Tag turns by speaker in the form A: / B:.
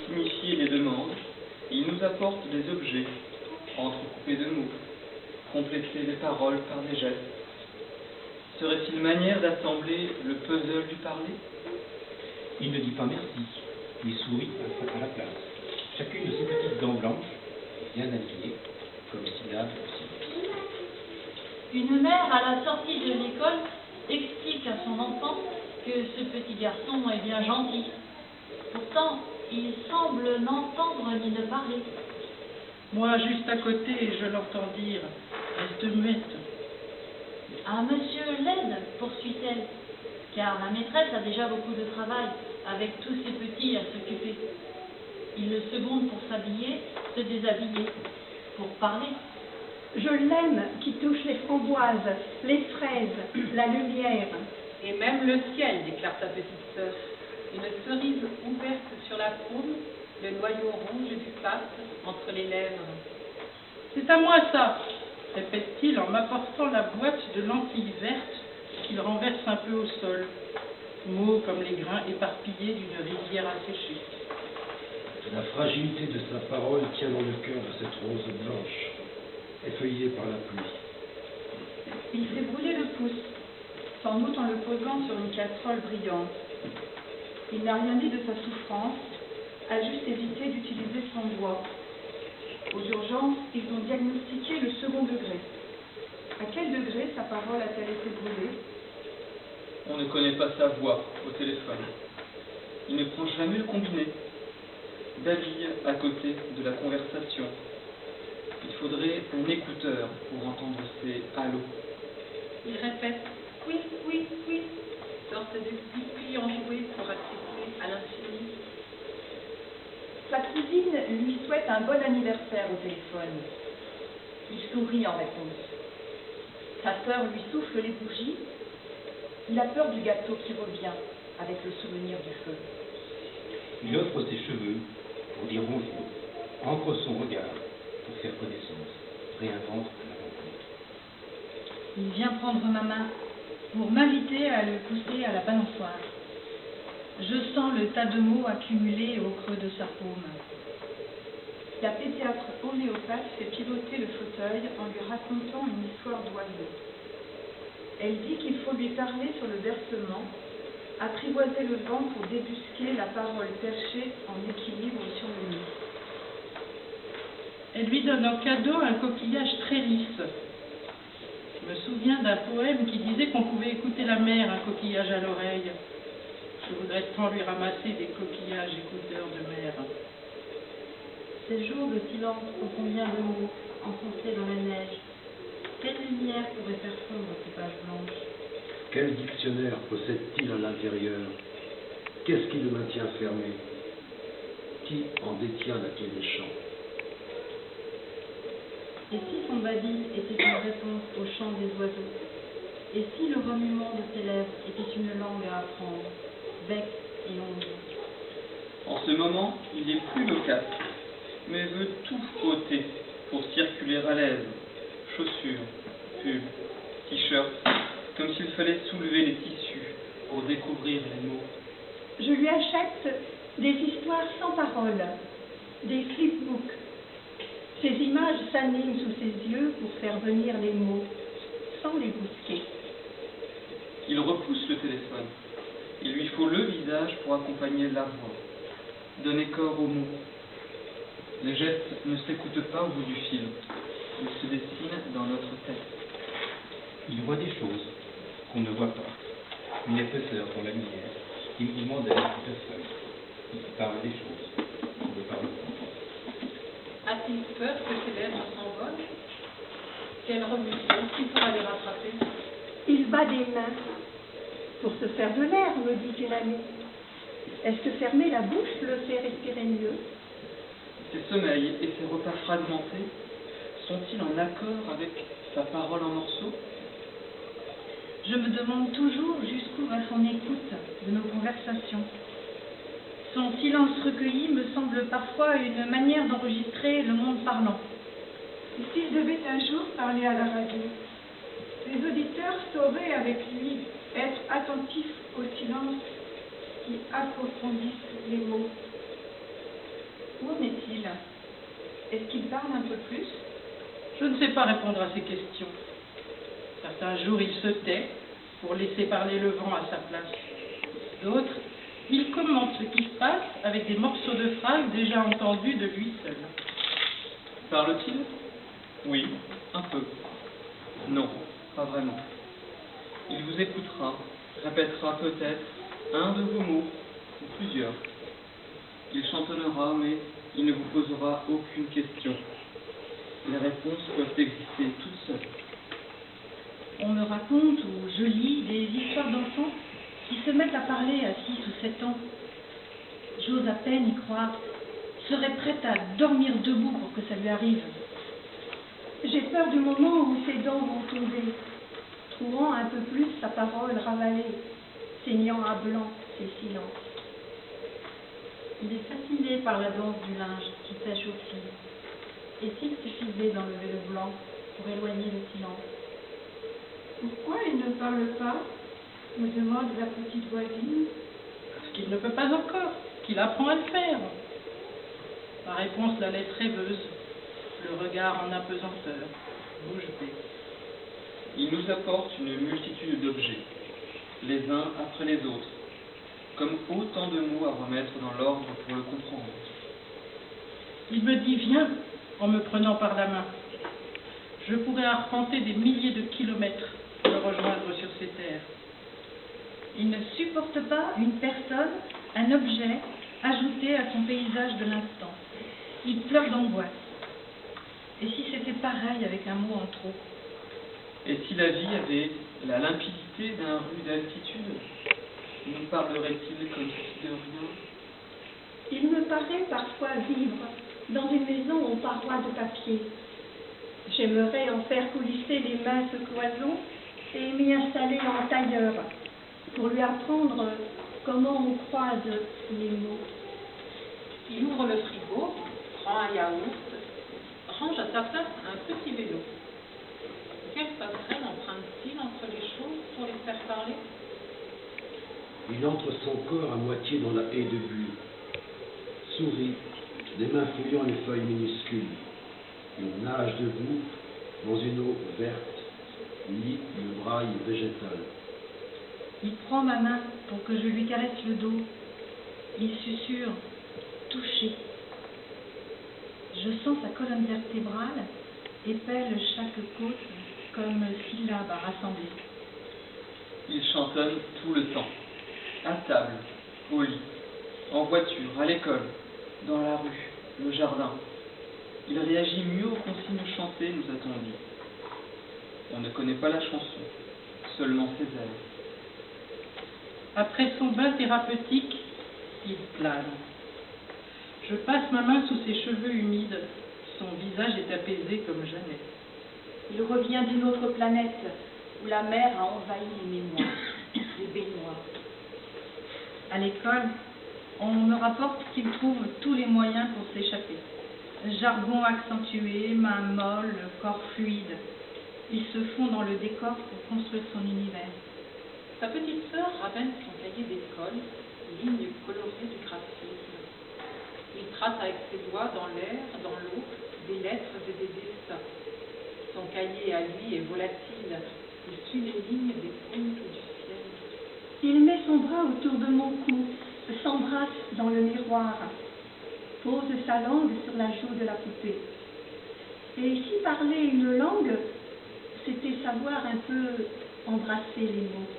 A: signifier les demandes, il nous apporte des objets, entrecoupés de mots, compléter les paroles par des gestes. Serait-il manière d'assembler le puzzle du parler?
B: Il ne dit pas merci, mais sourit à la place. Chacune de ses petites dents blanches, bien habillée, comme syllabe aussi.
C: Une mère, à la sortie de l'école, explique à son enfant que ce petit garçon est bien gentil. Pourtant, il semble n'entendre ni ne parler.
D: Moi, juste à côté, je l'entends dire « Reste muette ».
C: Ah, monsieur l'aide, poursuit-elle, car la maîtresse a déjà beaucoup de travail, avec tous ses petits à s'occuper. Il le seconde pour s'habiller, se déshabiller, pour parler.
E: Je l'aime qui touche les framboises, les fraises, la lumière.
F: Et même le ciel, déclare sa petite sœur. Une cerise ouverte sur la paume, le noyau rouge du pape entre les lèvres.
D: C'est à moi ça, répète-t-il en m'apportant la boîte de lentilles vertes qu'il renverse un peu au sol. Mots comme les grains éparpillés d'une rivière asséchée.
G: La fragilité de sa parole tient dans le cœur de cette rose blanche, effeuillée par la pluie.
E: Il fait brûler le pouce, sans doute en le posant sur une casserole brillante. Il n'a rien dit de sa souffrance, a juste évité d'utiliser son doigt. Aux urgences, ils ont diagnostiqué le second degré. À quel degré sa parole a-t-elle été brûlée?
A: On ne connaît pas sa voix au téléphone. Il ne prend jamais le combiné. David à côté de la conversation. Il faudrait un écouteur pour entendre ces halos.
F: Il répète « oui, oui, oui », sorte de petits enjoués pour accepter à l'infini.
E: Sa cousine lui souhaite un bon anniversaire au téléphone. Il sourit en réponse. Sa sœur lui souffle les bougies. Il a peur du gâteau qui revient avec le souvenir du feu.
B: Il offre ses cheveux pour dire bonjour, ancre son regard pour faire connaissance, réinvente la rencontre.
C: Il vient prendre ma main pour m'inviter à le pousser à la balançoire. Je sens le tas de mots accumulés au creux de sa paume.
E: La pédiatre homéopathe fait pivoter le fauteuil en lui racontant une histoire d'oiseau. Elle dit qu'il faut lui parler sur le bercement, apprivoiser le vent pour débusquer la parole perchée en équilibre sur le nid.
D: Elle lui donne en cadeau un coquillage très lisse. Je me souviens d'un poème qui disait qu'on pouvait écouter la mer, un coquillage à l'oreille. Je voudrais tant lui ramasser des coquillages écouteurs de mer.
C: Ces jours de silence ont combien de mots enfoncés dans la neige. Quelle lumière pourrait faire fondre ces pages blanches?
G: Quel dictionnaire possède-t-il à l'intérieur? Qu'est-ce qui le maintient fermé? Qui en détient la clé des champs?
C: Et si son babil était une réponse au chant des oiseaux? Et si le remuement de ses lèvres était une langue à apprendre, bec et ongle?
A: En ce moment, il est plus loquace, mais veut tout ôter pour circuler à l'aise. Chaussures, pulls, t-shirts, comme s'il fallait soulever les tissus pour découvrir les mots.
E: Je lui achète des histoires sans parole, des flipbooks. Ces images s'animent sous ses yeux pour faire venir les mots, sans les bousquer.
A: Il repousse le téléphone. Il lui faut le visage pour accompagner la voix, donner corps aux mots. Les gestes ne s'écoutent pas au bout du fil. Ils se dessinent dans notre tête.
B: Il voit des choses qu'on ne voit pas, une épaisseur dans la lumière. Il demande à l'écouter seul. Il parle des choses qu'on ne parle pas.
F: A-t-il peur que ses lèvres s'envolent? Quelle remution, qui pourra les rattraper?
E: Il bat des mains. Pour se faire de l'air, me dit une amie. Est-ce que fermer la bouche le fait respirer mieux?
A: Ses sommeils et ses repas fragmentés sont-ils en accord avec sa parole en morceaux?
C: Je me demande toujours jusqu'où va son écoute de nos conversations. Son silence recueilli me semble parfois une manière d'enregistrer le monde parlant.
E: Et s'il devait un jour parler à la radio, les auditeurs sauraient avec lui être attentifs au silence qui approfondissent les mots. Où en est-il? Est-ce qu'il parle un peu plus?
D: Je ne sais pas répondre à ces questions. Certains jours, il se tait pour laisser parler le vent à sa place. D'autres, il commente ce qui se passe avec des morceaux de phrases déjà entendus de lui seul.
A: Parle-t-il? Oui, un peu. Non, pas vraiment. Il vous écoutera, répétera peut-être un de vos mots, ou plusieurs. Il chantonnera, mais il ne vous posera aucune question. Les réponses peuvent exister toutes seules.
C: On me raconte ou je lis des histoires d'enfants qui se mettent à parler à 6 ou 7 ans. J'ose à peine y croire. Serais prête à dormir debout pour que ça lui arrive.
H: J'ai peur du moment où ses dents vont tomber, trouvant un peu plus sa parole ravalée, saignant à blanc ses silences.
C: Il est fasciné par la danse du linge qui sèche aux filles. Et s'il suffisait d'enlever le blanc pour éloigner le silence?
H: Pourquoi il ne parle pas? Me demande la petite voisine.
D: Parce qu'il ne peut pas encore, qu'il apprend à le faire. La réponse la laisse rêveuse, le regard en apesanteur, bouche bée.
A: Il nous apporte une multitude d'objets, les uns après les autres, comme autant de mots à remettre dans l'ordre pour le comprendre.
D: Il me dit « Viens » en me prenant par la main. Je pourrais arpenter des milliers de kilomètres pour le rejoindre sur ces terres.
C: Il ne supporte pas une personne, un objet, ajouté à son paysage de l'instant. Il pleure d'angoisse. Et si c'était pareil avec un mot en trop?
A: Et si la vie avait la limpidité d'un rue d'altitude, nous parlerait-il comme si de rien?
H: Il me paraît parfois vivre dans une maison aux parois de papier. J'aimerais en faire coulisser les minces cloisons et m'y installer en tailleur pour lui apprendre comment on croise les mots.
F: Il ouvre le frigo, prend un yaourt, range à sa place un petit vélo. Quelle passerelle emprunte-t-il entre les choses pour les faire parler?
G: Il entre son corps à moitié dans la haie de buis, sourit, les mains fouillant les feuilles minuscules. Il nage debout dans une eau verte, lit le braille végétal.
C: Il prend ma main pour que je lui caresse le dos. Il susurre, touché. Je sens sa colonne vertébrale et pèle chaque côte comme syllabes à rassembler.
A: Il chantonne tout le temps, à table, au lit, en voiture, à l'école, dans la rue, le jardin. Il réagit mieux aux consignes chantées, nous a-t-on dit. On ne connaît pas la chanson, seulement ses airs.
D: Après son bain thérapeutique, il plane. Je passe ma main sous ses cheveux humides. Son visage est apaisé comme jamais.
E: Il revient d'une autre planète où la mer a envahi les mémoires, les baignoires.
C: À l'école, on me rapporte qu'il trouve tous les moyens pour s'échapper. Jargon accentué, mains molles, corps fluide. Il se fond dans le décor pour construire son univers.
F: Sa petite sœur ramène son cahier d'école, lignes colorées du graphisme. Il trace avec ses doigts dans l'air, dans l'eau, des lettres et des dessins. Son cahier à lui est volatile, il suit les lignes des pointes du ciel.
H: Il met son bras autour de mon cou, s'embrasse dans le miroir, pose sa langue sur la joue de la poupée. Et si parler une langue, c'était savoir un peu embrasser les mots.